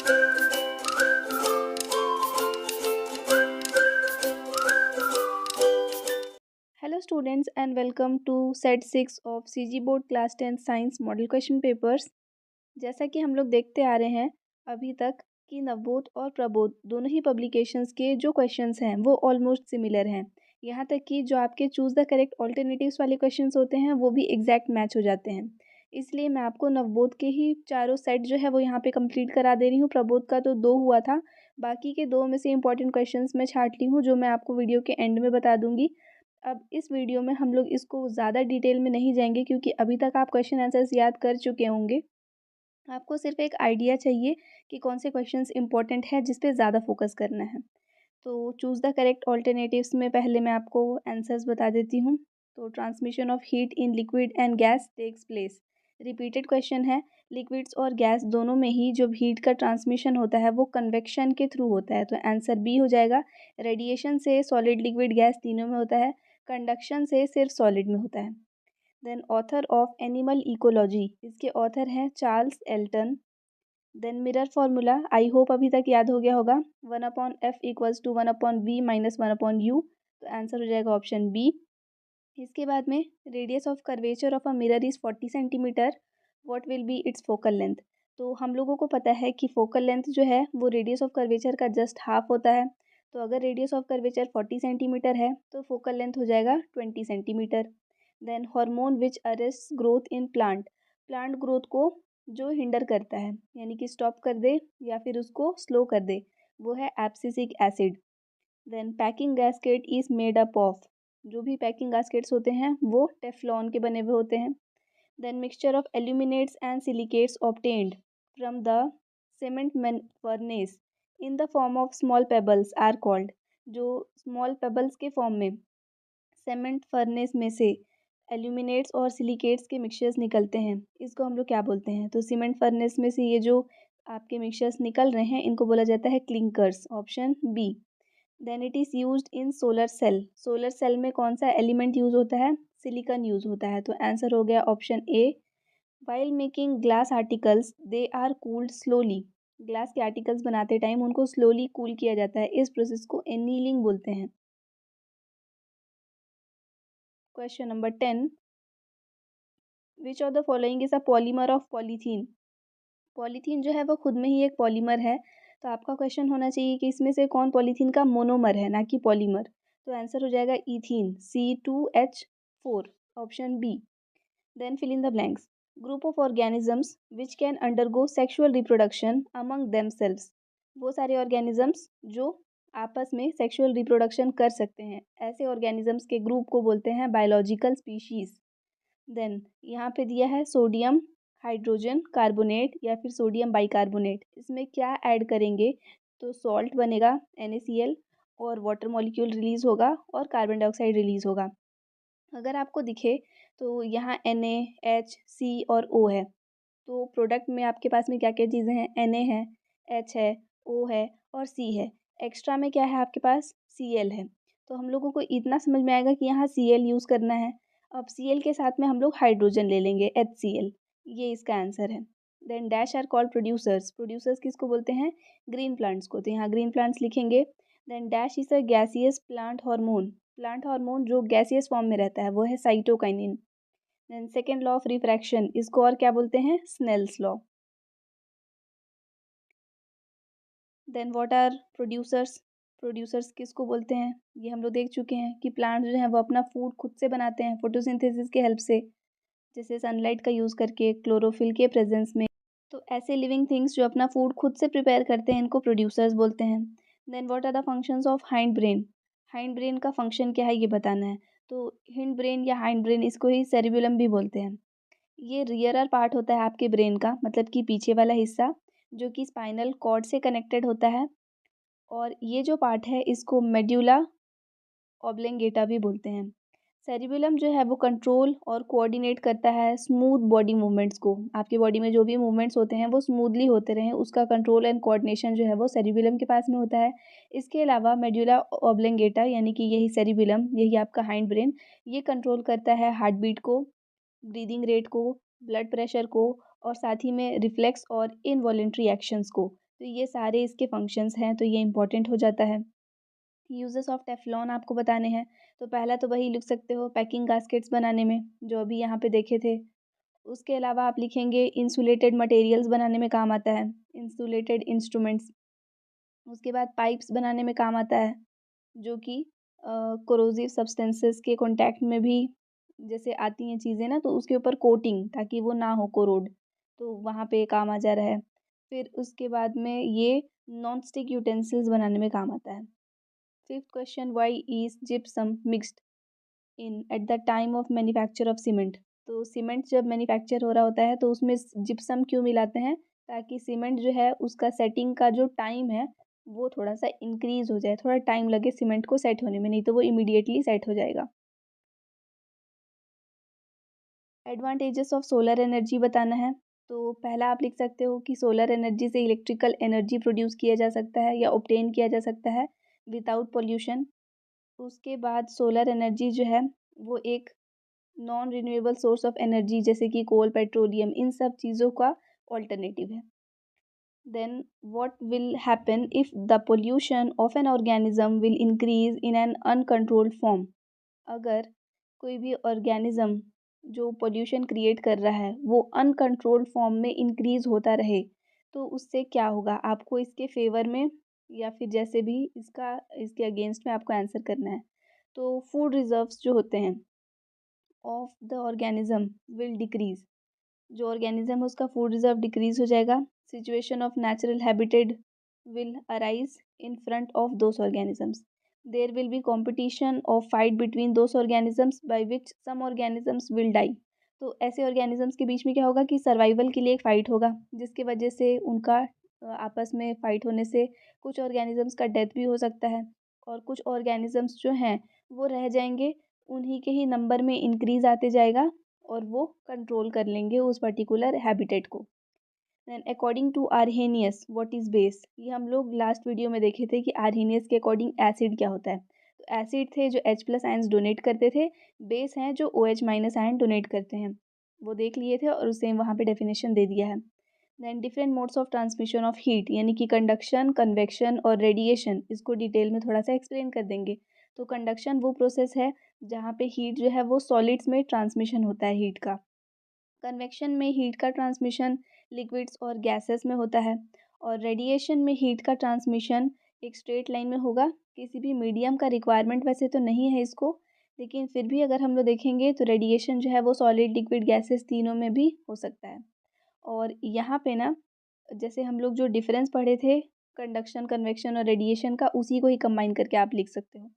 Hello students and welcome to set 6 of CG board class 10 science model question papers. जैसा कि हम लोग देखते आ रहे हैं अभी तक कि नवबोध और प्रबोध दोनों ही पब्लिकेशंस के जो क्वेश्चंस हैं वो ऑलमोस्ट सिमिलर हैं। यहाँ तक कि जो आपके चूज़ द करेक्ट ऑल्टरनेटिव्स वाले क्वेश्चंस होते हैं वो भी एग्जैक्ट मैच हो जाते हैं। इसलिए मैं आपको नवबोध के ही चारों सेट जो है वो यहाँ पे कंप्लीट करा दे रही हूँ। प्रबोध का तो 2 हुआ था, बाकी के 2 में से इंपॉर्टेंट क्वेश्चंस मैं छाँट ली हूँ जो मैं आपको वीडियो के एंड में बता दूँगी। अब इस वीडियो में हम लोग इसको ज़्यादा डिटेल में नहीं जाएंगे क्योंकि अभी तक आप क्वेश्चन आंसर्स याद कर चुके होंगे। आपको सिर्फ एक आइडिया चाहिए कि कौन से क्वेश्चंस इंपॉर्टेंट है जिस पे ज़्यादा फोकस करना है। तो चूज़ द करेक्ट ऑल्टरनेटिव्स में पहले मैं आपको आंसर्स बता देती हूँ। तो transmission of heat in liquid and gas takes place. Repeated question है। लिक्विड्स और गैस दोनों में ही जो हीट का ट्रांसमिशन होता है वो कन्वेक्शन के थ्रू होता है, तो आंसर बी हो जाएगा। रेडिएशन से सॉलिड लिक्विड गैस तीनों में होता है, कंडक्शन से सिर्फ सॉलिड में होता है। Then author of animal ecology, इसके ऑथर हैं Charles Elton. Then mirror formula I hope अभी तक याद हो गया होगा, 1/f=1/v-1/u, तो आंसर हो जाएगा ऑप्शन बी। इसके बाद में radius of curvature of a mirror is 40 centimetre, what will be it's focal length. तो हम लोगों को पता है कि फोकल लेंथ जो है वो रेडियस ऑफ कर्वेचर का जस्ट हाफ होता है। तो अगर रेडियस ऑफ कर्वेचर 40 सेंटीमीटर है तो फोकल लेंथ हो जाएगा 20 centimetre. Then hormone which arrest growth in plant, plant growth को जो हिंडर करता है यानी कि स्टॉप कर दे या फिर उसको स्लो कर दे, वो है abscisic acid. Then packing gasket is made up of, जो भी पैकिंग गैस्केट्स होते हैं वो टेफ्लॉन के बने हुए होते हैं। Then mixture of aluminates and silicates obtained from the cement furnace in the form of small pebbles are called, जो स्मॉल पेबल्स के फॉर्म में सीमेंट फर्नेस में से एल्यूमिनेट्स और सिलिकेट्स के मिक्सचर्स निकलते हैं, इसको हम लोग क्या बोलते हैं। तो सीमेंट फर्नेस में से ये जो आपके मिक्सचर्स निकल रहे हैं इनको बोला जाता है clinkers, option B. Then it is used in solar cell, solar cell में कौन सा एलिमेंट यूज़ होता है, सिलिकॉन यूज़ होता है, तो आंसर हो गया option A. While making glass articles they are cooled slowly, glass के आर्टिकल्स बनाते टाइम उनको स्लोली कूल किया जाता है, इस प्रोसेस को एनीलिंग बोलते हैं। Question number 10, which of the following is a polymer of polythene. Polythene जो है वो खुद में ही एक पॉलीमर है, तो आपका क्वेश्चन होना चाहिए कि इसमें से कौन पॉलीथीन का मोनोमर है ना कि पॉलीमर, तो आंसर हो जाएगा ethene, C2H4, option B. Then fill in the blanks, group of organisms which can undergo sexual reproduction among themselves, वो सारे ऑर्गेनिजम्स जो आपस में सेक्सुअल रिप्रोडक्शन कर सकते हैं, ऐसे ऑर्गेनिजम्स के ग्रुप को बोलते हैं बायोलॉजिकल स्पीशीज। देन यहाँ पे दिया है सोडियम हाइड्रोजन कार्बोनेट या फिर सोडियम बाइकार्बोनेट, इसमें क्या ऐड करेंगे, तो सॉल्ट बनेगा NaCl और वाटर मॉलिक्यूल रिलीज होगा और कार्बन डाइऑक्साइड रिलीज होगा। अगर आपको दिखे तो यहाँ NaH, C और O है, तो प्रोडक्ट में आपके पास में क्या क्या चीज़ें हैं, Na है, H है, O है और C है। एक्स्ट्रा में क्या है आपके पास, Cl है। तो हम लोगों को इतना समझ में आएगा कि यहाँ Cl यूज़ करना है। अब Cl के साथ में हम लोग हाइड्रोजन ले लेंगे HCl, ये इसका आंसर है। Then dash are called producers, producers किसको बोलते हैं, ग्रीन प्लांट्स को, तो यहाँ ग्रीन प्लांट्स लिखेंगे। Then dash is a gaseous plant hormone, plant hormone जो गैसियस फॉर्म में रहता है वो है cytokinin. Then second law of refraction, इसको और क्या बोलते हैं, Snell's law. Then what are producers, producers किसको बोलते हैं, ये हम लोग देख चुके हैं कि प्लांट जो है वो अपना फूड खुद से बनाते हैं फोटोसिंथेसिस के हेल्प से, जैसे सनलाइट का यूज़ करके क्लोरोफिल के प्रेजेंस में। तो ऐसे लिविंग थिंग्स जो अपना फूड खुद से प्रिपेयर करते हैं इनको प्रोड्यूसर्स बोलते हैं। Then what are the functions of hind brain, hind brain का फंक्शन क्या है ये बताना है। तो हिंड ब्रेन या हाइंड ब्रेन, इसको ही सेरिबुलम भी बोलते हैं। ये रियरर पार्ट होता है आपके ब्रेन का, मतलब कि पीछे वाला हिस्सा जो कि स्पाइनल कॉर्ड से कनेक्टेड होता है, और ये जो पार्ट है इसको मेड्यूला ऑब्लेंगेटा भी बोलते हैं। सेरिबेलम जो है वो कंट्रोल और कोऑर्डिनेट करता है स्मूथ बॉडी मूवमेंट्स को, आपकी बॉडी में जो भी मूवमेंट्स होते हैं वो स्मूथली होते रहें, उसका कंट्रोल एंड कोऑर्डिनेशन जो है वो सेरिबेलम के पास में होता है। इसके अलावा मेड्यूला ऑब्लेंगेटा यानी कि यही सेरिबेलम, यही आपका हाइंड ब्रेन, ये कंट्रोल करता है हार्ट बीट को, ब्रीदिंग रेट को, ब्लड प्रेशर को और साथ ही में रिफ्लेक्स और इनवॉलेंट्री एक्शंस को। तो ये सारे इसके फंक्शंस हैं, तो ये इंपॉर्टेंट हो जाता है। यूजेस ऑफ टेफ्लॉन आपको बताने हैं, तो पहला तो वही लिख सकते हो पैकिंग गास्केट्स बनाने में, जो अभी यहाँ पे देखे थे। उसके अलावा आप लिखेंगे इंसुलेटेड मटेरियल्स बनाने में काम आता है, इंसुलेटेड इंस्ट्रूमेंट्स। उसके बाद पाइप्स बनाने में काम आता है, जो कि कोरोसिव सब्सटेंसेस के कांटेक्ट में भी जैसे आती हैं चीज़ें ना, तो उसके ऊपर कोटिंग, ताकि वो ना हो कोरोड, तो वहाँ पे काम आ जा रहा है। फिर उसके बाद में ये नॉन स्टिक यूटेंसिल्स बनाने में काम आता है। Fifth question, why is gypsum mixed in at the time of manufacture of cement. तो सीमेंट जब मैन्युफैक्चर हो रहा होता है तो उसमें जिप्सम क्यों मिलाते हैं, ताकि सीमेंट जो है उसका सेटिंग का जो टाइम है वो थोड़ा सा इंक्रीज हो जाए, थोड़ा टाइम लगे सीमेंट को सेट होने में, नहीं तो वो इमीडिएटली सेट हो जाएगा। एडवांटेजेस ऑफ सोलर एनर्जी बताना है, तो पहला आप लिख सकते हो कि सोलर एनर्जी से इलेक्ट्रिकल एनर्जी प्रोड्यूस किया जा सकता है या ऑब्टेन किया जा सकता है विदाउट पोल्यूशन। उसके बाद सोलर एनर्जी जो है वो एक non renewable source of energy, जैसे कि कोल, पेट्रोलियम, इन सब चीज़ों का ऑल्टरनेटिव है। Then what will happen if the pollution of an organism will increase in an uncontrolled form. अगर कोई भी ऑर्गेनिज्म जो पोल्यूशन क्रिएट कर रहा है वो अनकंट्रोल्ड फॉर्म में इंक्रीज होता रहे, तो उससे क्या होगा, आपको इसके फेवर में या फिर जैसे भी इसके अगेंस्ट में आपको आंसर करना है। तो फूड रिजर्व्स जो होते हैं of the organism will decrease, जो ऑर्गेनिज्म है उसका फूड रिजर्व डिक्रीज हो जाएगा। Situation of natural habitat will arise in front of those organisms. There will be competition of fight between those organisms by which some organisms will die. तो ऐसे organisms के बीच में क्या होगा कि सर्वाइवल के लिए एक फाइट होगा, जिसकी वजह से उनका आपस में फाइट होने से कुछ ऑर्गेनिजम्स का डेथ भी हो सकता है, और कुछ ऑर्गेनिजम्स जो हैं वो रह जाएंगे, उन्हीं के ही नंबर में इंक्रीज आते जाएगा और वो कंट्रोल कर लेंगे उस पर्टिकुलर हैबिटेट को। Then according to Arrhenius what is base, ये हम लोग लास्ट वीडियो में देखे थे कि आर्हेनियस के अकॉर्डिंग एसिड क्या होता है। तो एसिड थे जो H+ आयंस डोनेट करते थे, बेस हैं जो OH- आयन डोनेट करते हैं, वो देख लिए थे और उसे वहाँ पे डेफिनेशन दे दिया है। Then different modes of transmission of heat, यानी कि कंडक्शन, कन्वेक्शन और रेडिएशन, इसको डिटेल में थोड़ा सा एक्सप्लेन कर देंगे। तो कंडक्शन वो प्रोसेस है जहाँ पे हीट जो है वो सॉलिड्स में ट्रांसमिशन होता है हीट का। कन्वेक्शन में हीट का ट्रांसमिशन लिक्विड्स और गैसेस में होता है, और रेडिएशन में हीट का ट्रांसमिशन एक स्ट्रेट लाइन में होगा। किसी भी मीडियम का रिक्वायरमेंट वैसे तो नहीं है इसको, लेकिन फिर भी अगर हम लोग देखेंगे तो रेडिएशन जो है वो सॉलिड, लिक्विड, गैसेस तीनों में भी हो सकता है। और यहाँ पे ना जैसे हम लोग जो डिफरेंस पढ़े थे कंडक्शन, कन्वेक्शन और रेडिएशन का, उसी को ही कंबाइन करके आप लिख सकते हो।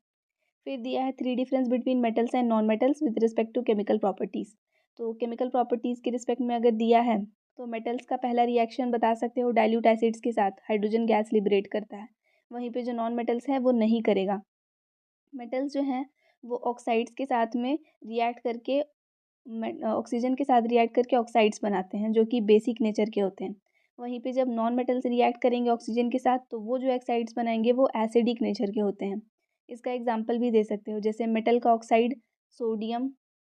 फिर दिया है 3 difference between metals and non metals with respect to chemical properties. तो केमिकल प्रॉपर्टीज़ के रिस्पेक्ट में अगर दिया है तो मेटल्स का पहला रिएक्शन बता सकते हो डाइल्यूट एसिड्स के साथ, हाइड्रोजन गैस लिबरेट करता है। वहीं पे जो नॉन मेटल्स हैं वो नहीं करेगा। मेटल्स जो हैं वो ऑक्साइड्स के साथ में रिएक्ट करके ऑक्सीजन के साथ रिएक्ट करके ऑक्साइड्स बनाते हैं, जो कि बेसिक नेचर के होते हैं। वहीं पे जब नॉन मेटल्स रिएक्ट करेंगे ऑक्सीजन के साथ, तो वो जो ऑक्साइड्स बनाएंगे वो एसिडिक नेचर के होते हैं। इसका एग्जांपल भी दे सकते हो, जैसे मेटल का ऑक्साइड सोडियम,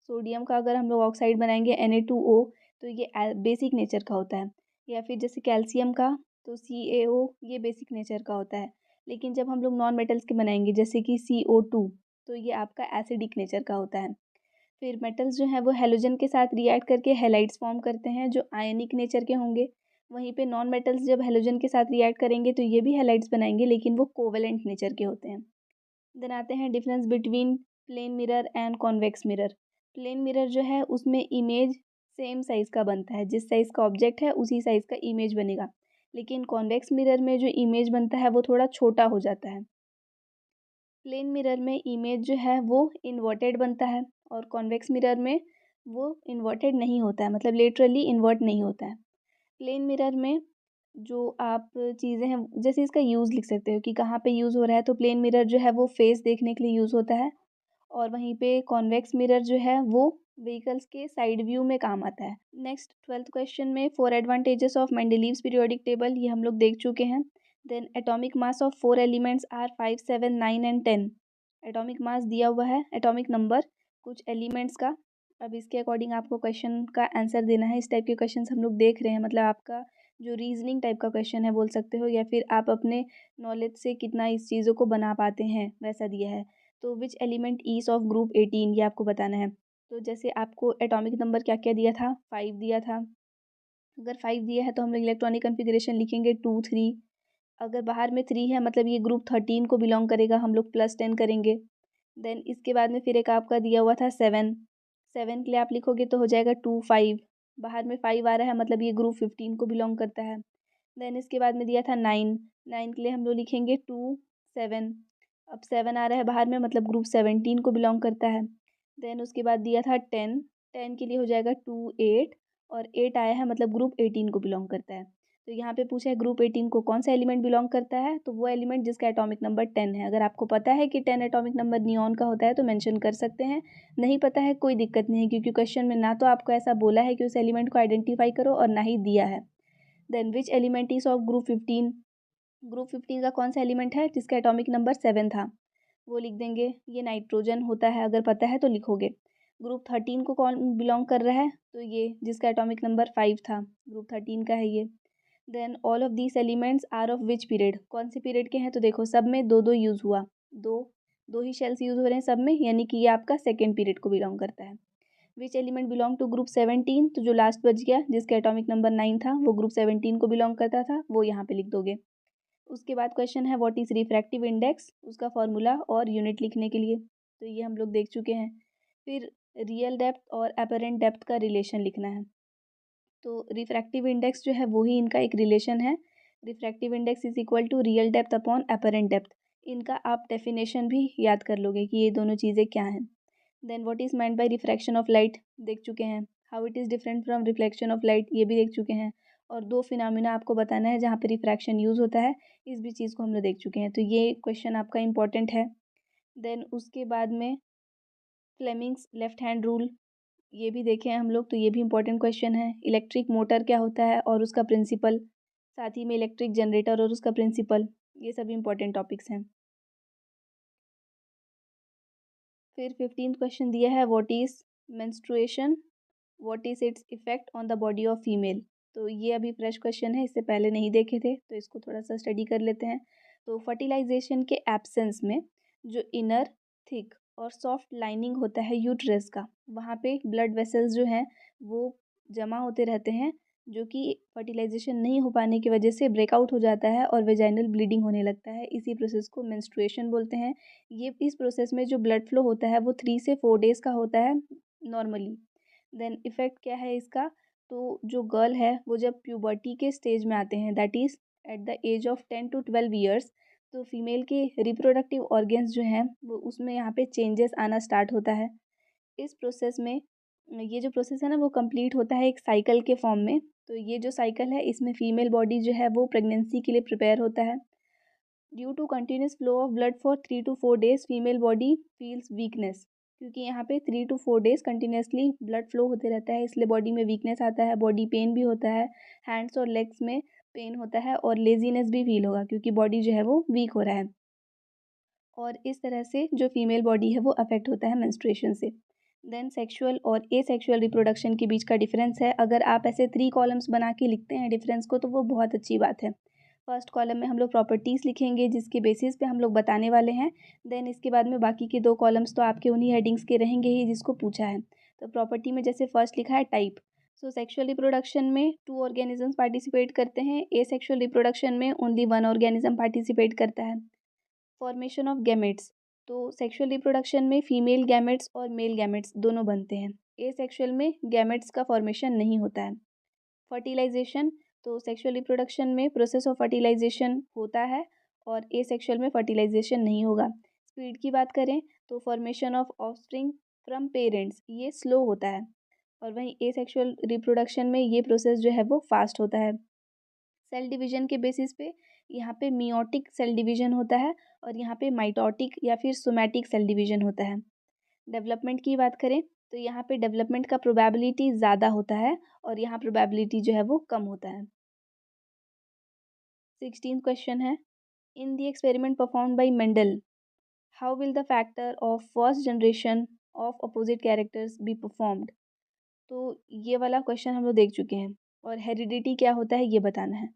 सोडियम का अगर हम लोग ऑक्साइड बनाएंगे Na2O, तो ये बेसिक नेचर का होता है। या फिर जैसे कैल्शियम का, तो CaO, ये बेसिक नेचर का होता है। लेकिन जब हम लोग नॉन मेटल्स के बनाएंगे जैसे कि CO2, तो ये आपका एसिडिक नेचर का होता है। फिर मेटल्स जो हैं वो हैलोजन के साथ रिएक्ट करके हैलाइड्स फॉर्म करते हैं, जो आयनिक नेचर के होंगे। वहीं पे नॉन मेटल्स जब हैलोजन के साथ रिएक्ट करेंगे तो ये भी हैलाइड्स बनाएंगे, लेकिन वो कोवेलेंट नेचर के होते हैं। देन आते हैं difference between plane mirror and convex mirror. Plane mirror जो है उसमें इमेज सेम साइज़ का बनता है, जिस साइज़ का ऑब्जेक्ट है उसी साइज़ का इमेज बनेगा। लेकिन कॉन्वेक्स मिरर में जो इमेज बनता है वो थोड़ा छोटा हो जाता है। प्लेन मिरर में इमेज जो है वो इन्वर्टेड बनता है, और कॉन्वेक्स मिरर में वो इन्वर्टेड नहीं होता है, मतलब लिटरली इन्वर्ट नहीं होता है। प्लेन मिरर में जो आप चीज़ें हैं, जैसे इसका यूज़ लिख सकते हो कि कहाँ पे यूज़ हो रहा है, तो प्लेन मिरर जो है वो फेस देखने के लिए यूज़ होता है, और वहीं पे कॉन्वेक्स मिरर जो है वो व्हीकल्स के साइड व्यू में काम आता है। नेक्स्ट 12th क्वेश्चन में 4 advantages of Mendeleev's periodic table, ये हम लोग देख चुके हैं। Then atomic mass of 4 elements are 5, 7, 9 and 10। Atomic mass दिया हुआ है, एटॉमिक नंबर कुछ एलिमेंट्स का। अब इसके अकॉर्डिंग आपको क्वेश्चन का आंसर देना है। इस टाइप के क्वेश्चंस हम लोग देख रहे हैं, मतलब आपका जो रीजनिंग टाइप का क्वेश्चन है बोल सकते हो, या फिर आप अपने नॉलेज से कितना इस चीज़ों को बना पाते हैं वैसा दिया है। तो विच एलिमेंट इज ऑफ ग्रुप 18 ये आपको बताना है। तो जैसे आपको एटॉमिक नंबर क्या क्या दिया था, 5 दिया था। अगर 5 दिया है तो हम लोग इलेक्ट्रॉनिक कन्फिग्रेशन लिखेंगे 2 3। अगर बाहर में 3 है मतलब ये ग्रुप 13 को बिलोंग करेगा, हम लोग +10 करेंगे। देन इसके बाद में फिर एक आपका दिया हुआ था 7। 7 के लिए आप लिखोगे तो हो जाएगा 2 5। बाहर में 5 आ रहा है मतलब ये ग्रुप 15 को बिलोंग करता है। देन इसके बाद में दिया था 9। 9 के लिए हम लोग लिखेंगे 2 7। अब 7 आ रहा है बाहर में मतलब ग्रुप 17 को बिलोंग करता है। देन उसके बाद दिया था 10। 10 के लिए हो जाएगा 2 8। और 8 आया है मतलब ग्रुप 18 को बिलोंग करता है। तो यहाँ पे पूछा है ग्रुप 18 को कौन सा एलिमेंट बिलोंग करता है, तो वो एलिमेंट जिसका एटॉमिक नंबर 10 है। अगर आपको पता है कि 10 एटॉमिक नंबर नियॉन का होता है तो मेंशन कर सकते हैं, नहीं पता है कोई दिक्कत नहीं है, क्योंकि क्वेश्चन में ना तो आपको ऐसा बोला है कि उस एलिमेंट को आइडेंटिफाई करो और ना ही दिया है। Then which element is of group 15। Group 15 का कौन सा एलिमेंट है जिसका एटॉमिक नंबर 7 था, वो लिख देंगे। ये नाइट्रोजन होता है, अगर पता है तो लिखोगे। ग्रुप 13 को कौन बिलोंग कर रहा है, तो ये जिसका एटॉमिक नंबर 5 था, ग्रुप 13 का है ये। Then all of these elements are of which period, कौन से पीरियड के हैं, तो देखो सब में दो दो यूज़ हुआ, दो दो ही शेल्स यूज़ हो रहे हैं सब में, यानी कि ये आपका सेकेंड पीरियड को बिलोंग करता है। Which element belong to group 17, तो जो लास्ट बच गया जिसका एटॉमिक नंबर 9 था वो ग्रुप 17 को बिलोंग करता था, वो यहाँ पे लिख दोगे। उसके बाद क्वेश्चन है व्हाट इज रिफ्रैक्टिव इंडेक्स, उसका फॉर्मूला और यूनिट लिखने के लिए, तो ये हम लोग देख चुके हैं। फिर रियल डेप्थ और अपरेंट डेप्थ का रिलेशन लिखना है। तो रिफ्रैक्टिव इंडेक्स जो है वो ही इनका एक रिलेशन है। Refractive index is equal to real depth upon apparent depth. इनका आप डेफिनेशन भी याद कर लोगे कि ये दोनों चीज़ें क्या हैं। Then what is meant by refraction of light देख चुके हैं। How it is different from reflection of light ये भी देख चुके हैं। और दो फिनोमिना आपको बताना है जहाँ पे रिफ्रैक्शन यूज़ होता है, इस भी चीज़ को हम लोग देख चुके हैं, तो ये क्वेश्चन आपका इंपॉर्टेंट है। देन उसके बाद में फ्लेमिंग्स लेफ्ट हैंड रूल ये भी देखे हैं हम लोग, तो ये भी इंपॉर्टेंट क्वेश्चन है। इलेक्ट्रिक मोटर क्या होता है और उसका प्रिंसिपल, साथ ही में इलेक्ट्रिक जनरेटर और उसका प्रिंसिपल, ये सभी इंपॉर्टेंट टॉपिक्स हैं। फिर 15th क्वेश्चन दिया है what is menstruation, what is its effect on the body of female. तो ये अभी फ्रेश क्वेश्चन है, इससे पहले नहीं देखे थे, तो इसको थोड़ा सा स्टडी कर लेते हैं। तो फर्टिलाइजेशन के एब्सेंस में जो इनर थिक और सॉफ्ट लाइनिंग होता है यूट्रस का, वहाँ पे ब्लड वेसल्स जो हैं वो जमा होते रहते हैं, जो कि फर्टिलाइजेशन नहीं हो पाने की वजह से ब्रेकआउट हो जाता है और वेजाइनल ब्लीडिंग होने लगता है। इसी प्रोसेस को मेंस्ट्रुएशन बोलते हैं। ये इस प्रोसेस में जो ब्लड फ्लो होता है वो 3 से 4 डेज़ का होता है नॉर्मली। देन इफ़ेक्ट क्या है इसका, तो जो गर्ल है वो जब प्यूबर्टी के स्टेज में आते हैं, that is at the age of 10 to 12 years, तो फीमेल के रिप्रोडक्टिव ऑर्गन्स जो हैं वो उसमें यहाँ पे चेंजेस आना स्टार्ट होता है। इस प्रोसेस में ये जो प्रोसेस है ना वो कंप्लीट होता है एक साइकिल के फॉर्म में। तो ये जो साइकिल है इसमें फीमेल बॉडी जो है वो प्रेगनेंसी के लिए प्रिपेयर होता है। Due to continuous flow of blood for 3 to 4 days female body feels weakness, क्योंकि यहाँ पे 3 to 4 days continuously blood flow होते रहता है इसलिए बॉडी में वीकनेस आता है, बॉडी पेन भी होता है, हैंड्स और लेग्स में पेन होता है और लेजीनेस भी फील होगा क्योंकि बॉडी जो है वो वीक हो रहा है। और इस तरह से जो फीमेल बॉडी है वो अफेक्ट होता है मेंस्ट्रुएशन से। देन सेक्सुअल और एसेक्सुअल रिप्रोडक्शन के बीच का डिफरेंस है। अगर आप ऐसे 3 कॉलम्स बना के लिखते हैं डिफरेंस को तो वो बहुत अच्छी बात है। फर्स्ट कॉलम में हम लोग प्रॉपर्टीज़ लिखेंगे जिसके बेसिस पे हम लोग बताने वाले हैं। देन इसके बाद में बाकी के 2 कॉलम्स तो आपके उन्हीं हेडिंग्स के रहेंगे ही जिसको पूछा है। तो प्रॉपर्टी में जैसे फर्स्ट लिखा है टाइप, सो सेक्सुअल रिप्रोडक्शन में 2 ऑर्गेनिजम्स पार्टिसिपेट करते हैं, एसेक्सुअल रिप्रोडक्शन में ओनली 1 ऑर्गेनिज्म पार्टिसिपेट करता है। फॉर्मेशन ऑफ गैमेट्स, तो सेक्सुअल रिप्रोडक्शन में फीमेल गैमेट्स और मेल गैमेट्स दोनों बनते हैं, एसेक्सुअल में गैमेट्स का फॉर्मेशन नहीं होता है। फर्टिलाइजेशन, तो सेक्सुअल रिप्रोडक्शन में प्रोसेस ऑफ फर्टिलाइजेशन होता है और एसेक्सुअल में फर्टिलाइजेशन नहीं होगा। स्पीड की बात करें तो formation of offspring from parents ये स्लो होता है और वहीं एसेक्सुअल रिप्रोडक्शन में ये प्रोसेस जो है वो फास्ट होता है। सेल डिवीजन के बेसिस पे यहाँ पे मियोटिक सेल डिवीजन होता है और यहाँ पे माइटोटिक या फिर सोमैटिक सेल डिवीजन होता है। डेवलपमेंट की बात करें तो यहाँ पे डेवलपमेंट का प्रोबेबिलिटी ज़्यादा होता है और यहाँ प्रोबेबिलिटी जो है वो कम होता है। 16th क्वेश्चन है in the experiment performed by Mendel how will the factor of first generation of opposite characters be performed. तो ये वाला क्वेश्चन हम लोग देख चुके हैं और हेरिडिटी क्या होता है ये बताना है।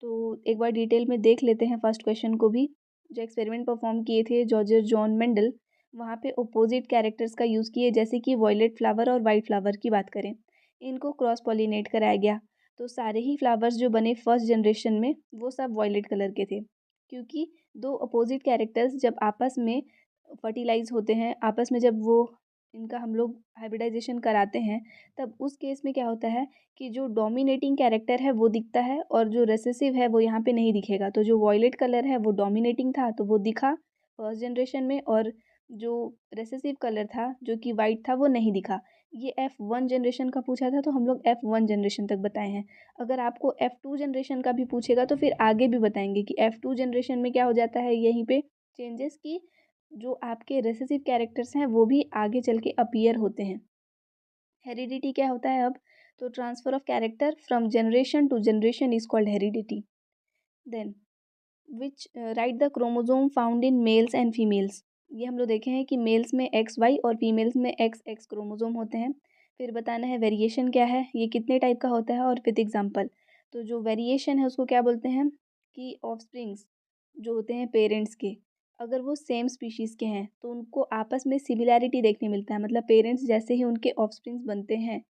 तो एक बार डिटेल में देख लेते हैं फर्स्ट क्वेश्चन को भी। जो एक्सपेरिमेंट परफॉर्म किए थे जॉर्ज जॉन मेंडल, वहाँ पे अपोजिट कैरेक्टर्स का यूज़ किए, जैसे कि वॉयलेट फ्लावर और वाइट फ्लावर की बात करें, इनको क्रॉस पॉलिनेट कराया गया। तो सारे ही फ्लावर्स जो बने फर्स्ट जनरेशन में वो सब वॉयलेट कलर के थे, क्योंकि दो अपोजिट कैरेक्टर्स जब आपस में फर्टिलाइज होते हैं, आपस में जब वो इनका हम लोग हाइब्रिडाइजेशन कराते हैं, तब उस केस में क्या होता है कि जो डोमिनेटिंग कैरेक्टर है वो दिखता है और जो रेसेसिव है वो यहाँ पे नहीं दिखेगा। तो जो वॉयलेट कलर है वो डोमिनेटिंग था तो वो दिखा फर्स्ट जनरेशन में, और जो रेसेसिव कलर था जो कि वाइट था वो नहीं दिखा। ये F1 जनरेशन का पूछा था तो हम लोग F1 जनरेशन तक बताए हैं। अगर आपको F2 जनरेशन का भी पूछेगा तो फिर आगे भी बताएंगे कि F2 जनरेशन में क्या हो जाता है यहीं पे चेंजेस की, जो आपके रेसेसिव कैरेक्टर्स हैं वो भी आगे चल के अपीयर होते हैं। हेरिडिटी क्या होता है अब, तो transfer of character from generation to generation is called heredity. Then which right the chromosome found in males and females. ये हम लोग देखे हैं कि मेल्स में XY और फीमेल्स में XX क्रोमोजोम होते हैं। फिर बताना है वेरिएशन क्या है, ये कितने टाइप का होता है, और विद एग्जांपल। तो जो वेरिएशन है उसको क्या बोलते हैं कि ऑफस्प्रिंग्स जो होते हैं पेरेंट्स के, अगर वो सेम स्पीशीज़ के हैं तो उनको आपस में सिमिलैरिटी देखने मिलता है, मतलब पेरेंट्स जैसे ही उनके ऑफस्प्रिंग्स बनते हैं।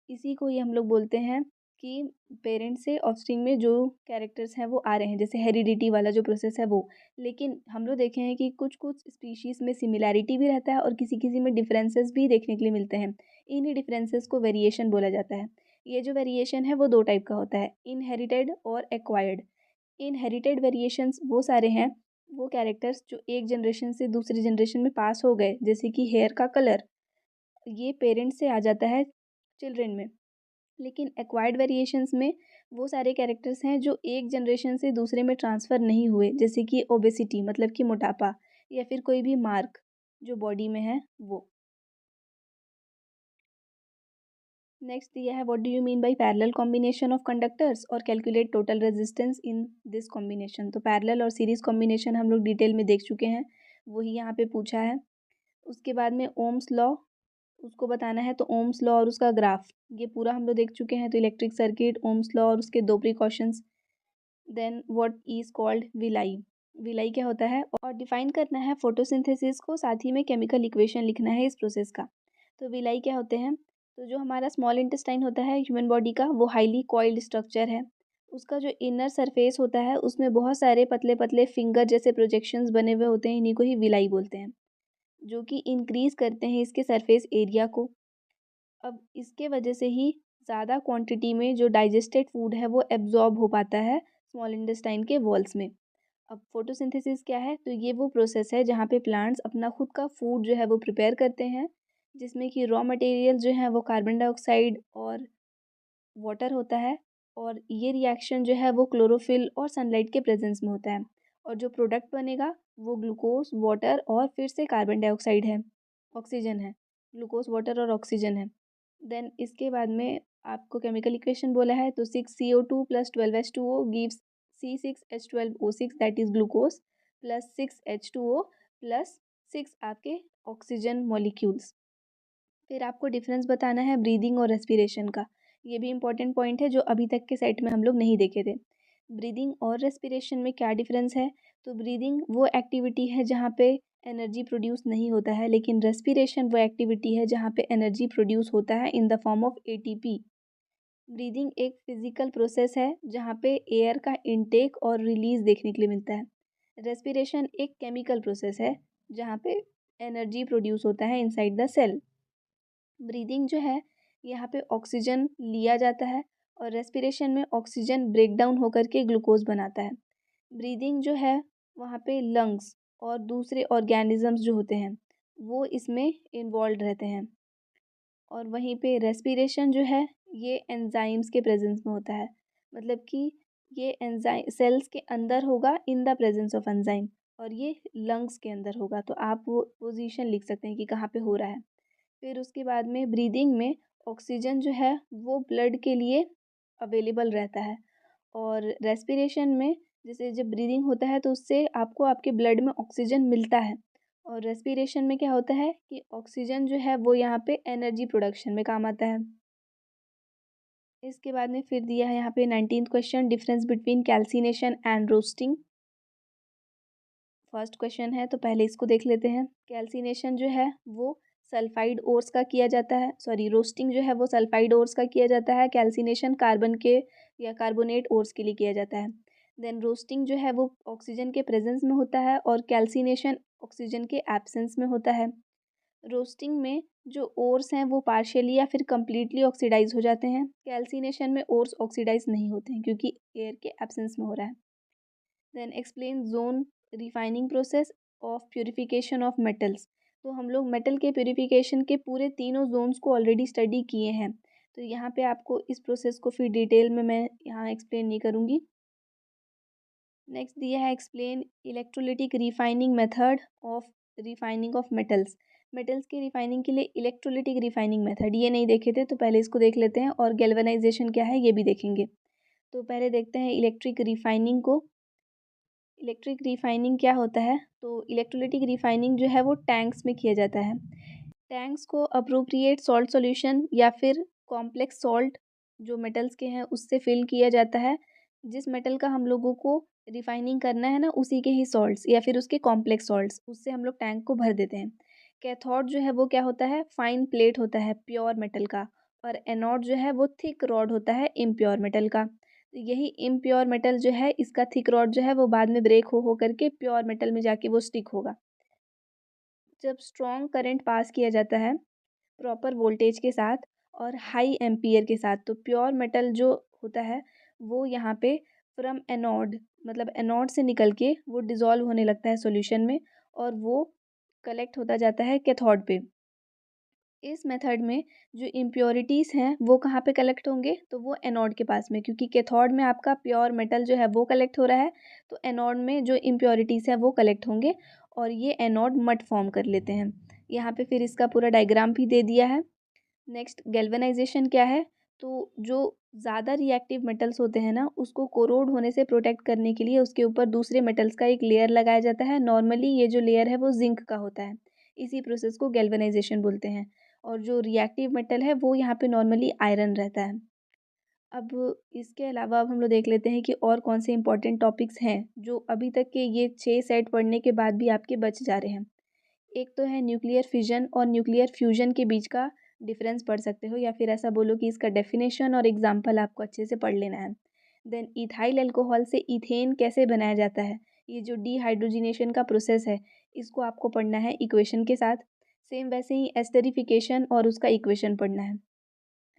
इसी को ही हम लोग बोलते हैं कि पेरेंट्स से ऑफस्प्रिंग में जो कैरेक्टर्स हैं वो आ रहे हैं, जैसे हेरिडिटी वाला जो प्रोसेस है वो। लेकिन हम लोग देखे हैं कि कुछ कुछ स्पीशीज़ में सिमिलैरिटी भी रहता है और किसी किसी में डिफरेंसेस भी देखने के लिए मिलते हैं। इन्हीं डिफरेंसेस को वेरिएशन बोला जाता है। ये जो वेरिएशन है वो दो टाइप का होता है, इनहेरिटेड और एक्वायर्ड। इनहेरिटेड वेरिएशंस वो सारे हैं, वो कैरेक्टर्स जो एक जनरेशन से दूसरी जनरेशन में पास हो गए, जैसे कि हेयर का कलर, ये पेरेंट्स से आ जाता है चिल्ड्रन में। लेकिन एक्वायर्ड वेरिएशंस में वो सारे कैरेक्टर्स हैं जो एक जनरेशन से दूसरे में ट्रांसफ़र नहीं हुए, जैसे कि ओबेसिटी मतलब कि मोटापा, या फिर कोई भी मार्क जो बॉडी में है वो। नेक्स्ट दिया है, what do you mean by parallel combination of conductors और calculate total resistance in this combination. तो पैरेलल और सीरीज कॉम्बिनेशन हम लोग डिटेल में देख चुके हैं, वही यहाँ पे पूछा है। उसके बाद में ओम्स लॉ उसको बताना है, तो ओम्स लॉ और उसका ग्राफ ये पूरा हम लोग देख चुके हैं। तो इलेक्ट्रिक सर्किट, ओम्स लॉ और उसके दो precautions. Then what is called villi, villi क्या होता है, और डिफाइन करना है फोटोसिंथेसिस को, साथ ही में केमिकल इक्वेशन लिखना है इस प्रोसेस का। तो विलाई क्या होते हैं, तो जो हमारा स्मॉल इंटेस्टाइन होता है ह्यूमन बॉडी का, वो हाईली कॉइल्ड स्ट्रक्चर है। उसका जो इनर सरफेस होता है उसमें बहुत सारे पतले पतले फिंगर जैसे प्रोजेक्शंस बने हुए होते हैं, इन्हीं को ही विलाई बोलते हैं, जो कि इंक्रीज करते हैं इसके सरफेस एरिया को। अब इसके वजह से ही ज़्यादा क्वांटिटी में जो डाइजेस्टेड फूड है वो एब्जॉर्ब हो पाता है स्मॉल इंटेस्टाइन के वॉल्स में। अब फोटोसिंथेसिस क्या है, तो ये वो प्रोसेस है जहाँ पे प्लांट्स अपना खुद का फूड जो है वो प्रिपेयर करते हैं, जिसमें कि रॉ मटेरियल जो है वो कार्बन डाइऑक्साइड और वाटर होता है, और ये रिएक्शन जो है वो क्लोरोफिल और सनलाइट के प्रेजेंस में होता है, और जो प्रोडक्ट बनेगा वो ग्लूकोज, वाटर और फिर से कार्बन डाइऑक्साइड है, ऑक्सीजन है, ग्लूकोज, वाटर और ऑक्सीजन है। देन इसके बाद में आपको केमिकल इक्वेशन बोला है, तो 6CO2 + 12H2O gives C6H12O6 that is glucose, plus 6H2O plus 6 आपके ऑक्सीजन मॉलिक्यूल्स। फिर आपको डिफरेंस बताना है ब्रीदिंग और रेस्पिरेशन का। ये भी इंपॉर्टेंट पॉइंट है जो अभी तक के सेट में हम लोग नहीं देखे थे। ब्रीदिंग और रेस्पिरेशन में क्या डिफरेंस है, तो ब्रीदिंग वो एक्टिविटी है जहाँ पे एनर्जी प्रोड्यूस नहीं होता है, लेकिन रेस्पिरेशन वो एक्टिविटी है जहाँ पे एनर्जी प्रोड्यूस होता है इन the form of ATP। Breathing एक फिजिकल प्रोसेस है जहाँ पे एयर का इनटेक और रिलीज देखने के लिए मिलता है। रेस्पिरेशन एक केमिकल प्रोसेस है जहाँ पे एनर्जी प्रोड्यूस होता है इनसाइड द सेल। ब्रीदिंग जो है यहाँ पे ऑक्सीजन लिया जाता है, और रेस्पिरेशन में ऑक्सीजन ब्रेक डाउन होकर के ग्लूकोज बनाता है। ब्रीदिंग जो है वहाँ पे लंग्स और दूसरे ऑर्गेनिजम्स जो होते हैं वो इसमें इन्वॉल्व रहते हैं, और वहीं पे रेस्पिरेशन जो है ये एंजाइम्स के प्रेजेंस में होता है, मतलब कि ये एंजाइम सेल्स के अंदर होगा in the presence of enzyme, और ये लंग्स के अंदर होगा। तो आप वो पोजीशन लिख सकते हैं कि कहाँ पे हो रहा है। फिर उसके बाद में ब्रीदिंग में ऑक्सीजन जो है वो ब्लड के लिए अवेलेबल रहता है, और रेस्पिरेशन में जैसे जब ब्रीदिंग होता है तो उससे आपको आपके ब्लड में ऑक्सीजन मिलता है, और रेस्पिरेशन में क्या होता है कि ऑक्सीजन जो है वो यहाँ पे एनर्जी प्रोडक्शन में काम आता है। इसके बाद में फिर दिया है यहाँ पे 19th question, difference between calcination and roasting. First question है तो पहले इसको देख लेते हैं। कैल्सिनेशन जो है वो सल्फाइड ओर्स का किया जाता है, सॉरी रोस्टिंग जो है वो सल्फाइड ओर्स का किया जाता है। कैल्सिनेशन कार्बन के या कार्बोनेट ओर्स के लिए किया जाता है। देन रोस्टिंग जो है वो ऑक्सीजन के प्रेजेंस में होता है और कैल्सिनेशन ऑक्सीजन के एब्सेंस में होता है। रोस्टिंग में जो ओर्स हैं वो पार्शियली या फिर कम्प्लीटली ऑक्सीडाइज हो जाते हैं। कैल्सिनेशन में ओर्स ऑक्सीडाइज नहीं होते हैं क्योंकि एयर के एब्सेंस में हो रहा है। Then explain zone refining process of purification of metals. तो हम लोग मेटल के प्योरीफिकेशन के पूरे तीनों जोन्स को ऑलरेडी स्टडी किए हैं, तो यहाँ पे आपको इस प्रोसेस को फिर डिटेल में मैं यहाँ एक्सप्लेन नहीं करूँगी। नेक्स्ट दिया है explain electrolytic refining method of refining of metals. Metals की रिफाइनिंग के लिए इलेक्ट्रोलिटिक रिफाइनिंग मेथड ये नहीं देखे थे, तो पहले इसको देख लेते हैं, और गैल्वेनाइजेशन क्या है ये भी देखेंगे। तो पहले देखते हैं इलेक्ट्रिक रिफाइनिंग को। इलेक्ट्रिक रिफाइनिंग क्या होता है, तो इलेक्ट्रोलिटिक रिफाइनिंग जो है वो टैंक्स में किया जाता है। टैंक्स को अप्रोप्रिएट सॉल्ट सॉल्यूशन या फिर कॉम्प्लेक्स सॉल्ट जो मेटल्स के हैं उससे फिल किया जाता है। जिस मेटल का हम लोगों को रिफाइनिंग करना है ना, उसी के ही सॉल्ट्स या फिर उसके कॉम्प्लेक्स सॉल्ट्स, उससे हम लोग टैंक को भर देते हैं। कैथोड जो है वो क्या होता है, फाइन प्लेट होता है प्योर मेटल का, और एनोड जो है वो थिक रॉड होता है इम्प्योर मेटल का। तो यही इम्प्योर मेटल जो है, इसका थिक रॉड जो है वो बाद में ब्रेक हो करके प्योर मेटल में जाके वो स्टिक होगा। जब स्ट्रॉन्ग करंट पास किया जाता है प्रॉपर वोल्टेज के साथ और हाई एम्पियर के साथ, तो प्योर मेटल जो होता है वो यहाँ पे फ्रॉम एनोड, मतलब एनोड से निकल के वो डिज़ोल्व होने लगता है सॉल्यूशन में, और वो कलेक्ट होता जाता है कैथोड पे। इस मेथड में जो इम्प्योरिटीज़ हैं वो कहाँ पे कलेक्ट होंगे, तो वो एनोड के पास में, क्योंकि कैथोड में आपका प्योर मेटल जो है वो कलेक्ट हो रहा है, तो एनोड में जो इम्प्योरिटीज़ है वो कलेक्ट होंगे और ये एनोड मट फॉर्म कर लेते हैं। यहाँ पे फिर इसका पूरा डायग्राम भी दे दिया है। नेक्स्ट गैल्वेनाइजेशन क्या है, तो जो ज़्यादा रिएक्टिव मेटल्स होते हैं ना, उसको कोरोड होने से प्रोटेक्ट करने के लिए उसके ऊपर दूसरे मेटल्स का एक लेयर लगाया जाता है। नॉर्मली ये जो लेयर है वो जिंक का होता है, इसी प्रोसेस को गैल्वेनाइजेशन बोलते हैं। और जो रिएक्टिव मेटल है वो यहाँ पे नॉर्मली आयरन रहता है। अब इसके अलावा अब हम लोग देख लेते हैं कि और कौन से इंपॉर्टेंट टॉपिक्स हैं जो अभी तक के ये 6 सेट पढ़ने के बाद भी आपके बच जा रहे हैं। एक तो है न्यूक्लियर फिजन और न्यूक्लियर फ्यूजन के बीच का डिफरेंस पढ़ सकते हो, या फिर ऐसा बोलो कि इसका डेफिनेशन और एग्जाम्पल आपको अच्छे से पढ़ लेना है। देन इथाइल अल्कोहल से इथेन कैसे बनाया जाता है, ये जो डीहाइड्रोजिनेशन का प्रोसेस है इसको आपको पढ़ना है इक्वेशन के साथ। सेम वैसे ही एस्टरिफिकेशन और उसका इक्वेशन पढ़ना है।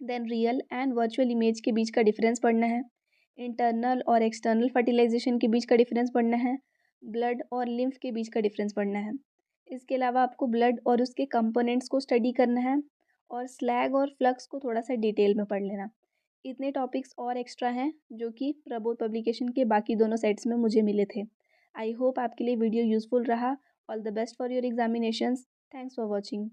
Then real and virtual image के बीच का डिफरेंस पढ़ना है। इंटरनल और एक्सटर्नल फर्टिलाइजेशन के बीच का डिफरेंस पढ़ना है। ब्लड और लिम्फ के बीच का डिफरेंस पढ़ना है। इसके अलावा आपको ब्लड और उसके कंपोनेंट्स को स्टडी करना है, और स्लैग और फ्लक्स को थोड़ा सा डिटेल में पढ़ लेना। इतने टॉपिक्स और एक्स्ट्रा हैं जो कि प्रबोध पब्लिकेशन के बाकी दोनों सेट्स में मुझे मिले थे। आई होप आपके लिए वीडियो यूज़फुल रहा। All the best for your examinations. Thanks for watching.